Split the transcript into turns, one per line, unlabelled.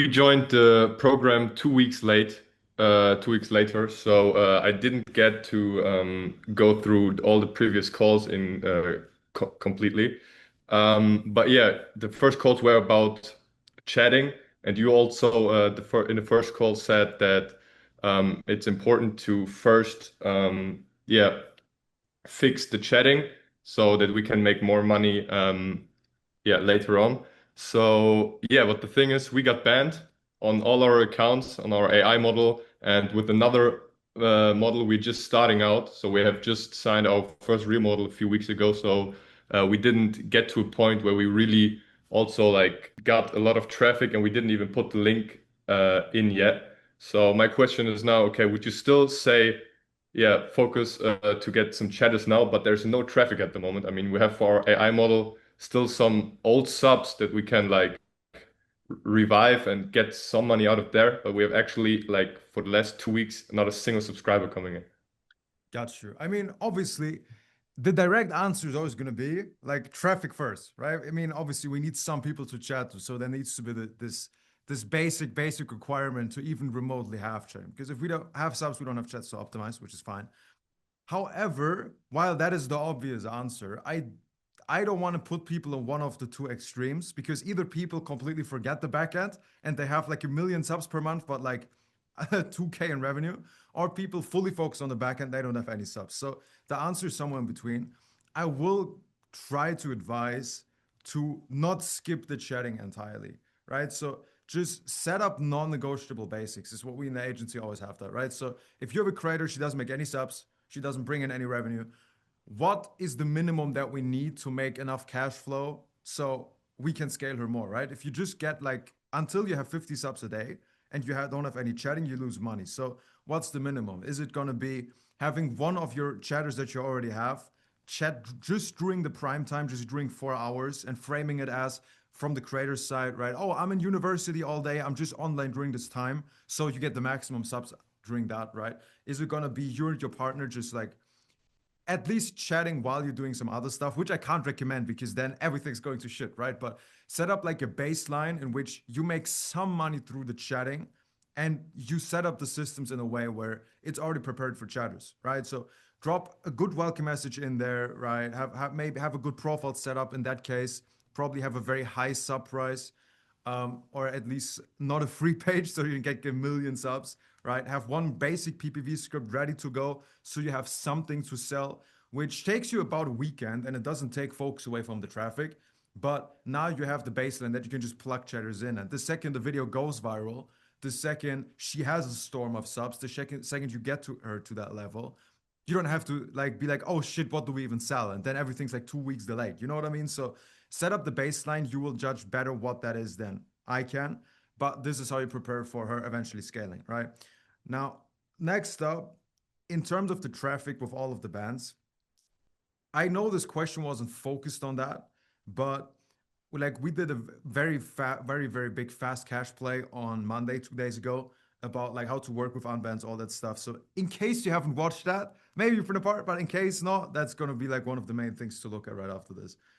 we joined the program 2 weeks late, 2 weeks later. So I didn't get to go through all the previous calls in completely. But yeah, the first calls were about chatting, and you also in the first call said that it's important to first yeah, fix the chatting so that we can make more money yeah, later on. So yeah, but the thing is, we got banned on all our accounts on our AI model, and with another model, we're just starting out. So we have just signed our first real model a few weeks ago. So we didn't get to a point where we really also like got a lot of traffic, and we didn't even put the link in yet. So my question is now, okay, would you still say, yeah, focus to get some chatters now, but there's no traffic at the moment. I mean, we have for our AI model still some old subs that we can like revive and get some money out of there, but we have actually like for the last 2 weeks not a single subscriber coming in.
Got you. I mean, obviously, the direct answer is always going to be like traffic first, right? I mean, obviously, we need some people to chat to, so there needs to be this basic requirement to even remotely have chat. Because if we don't have subs, we don't have chats to optimize, which is fine. However, while that is the obvious answer, I don't want to put people in one of the two extremes because either people completely forget the backend and they have like a million subs per month, but like 2K in revenue, or people fully focus on the backend, they don't have any subs. So the answer is somewhere in between. I will try to advise to not skip the chatting entirely, right? So just set up non-negotiable basics is what we in the agency always have that, right? So if you have a creator, she doesn't make any subs, she doesn't bring in any revenue. What is the minimum that we need to make enough cash flow so we can scale her more, right? If you just get like until you have 50 subs a day and don't have any chatting, you lose money. So what's the minimum? Is it going to be having one of your chatters that you already have chat just during the prime time, just during 4 hours, and framing it as from the creator's side, right? Oh, I'm in university all day. I'm just online during this time. So you get the maximum subs during that, right? Is it going to be you and your partner just like at least chatting while you're doing some other stuff, which I can't recommend because then everything's going to shit, right? But set up like a baseline in which you make some money through the chatting and you set up the systems in a way where it's already prepared for chatters, right? So drop a good welcome message in there, right? Maybe have a good profile set up in that case, probably have a very high sub price, or at least not a free page so you can get a million subs, right? Have one basic PPV script ready to go so you have something to sell, which takes you about a weekend and it doesn't take focus away from the traffic. But now you have the baseline that you can just plug chatters in. And the second the video goes viral, the second she has a storm of subs, the second you get to her to that level, you don't have to like be like, oh shit, what do we even sell? And then everything's like 2 weeks delayed. You know what I mean? So set up the baseline. You will judge better what that is than I can. But this is how you prepare for her eventually scaling, right? Now, next up, in terms of the traffic with all of the bands, I know this question wasn't focused on that, but like we did a very big fast cash play on Monday 2 days ago about like how to work with unbands, all that stuff. So in case you haven't watched that, maybe from the part, but in case not, that's gonna be like one of the main things to look at right after this.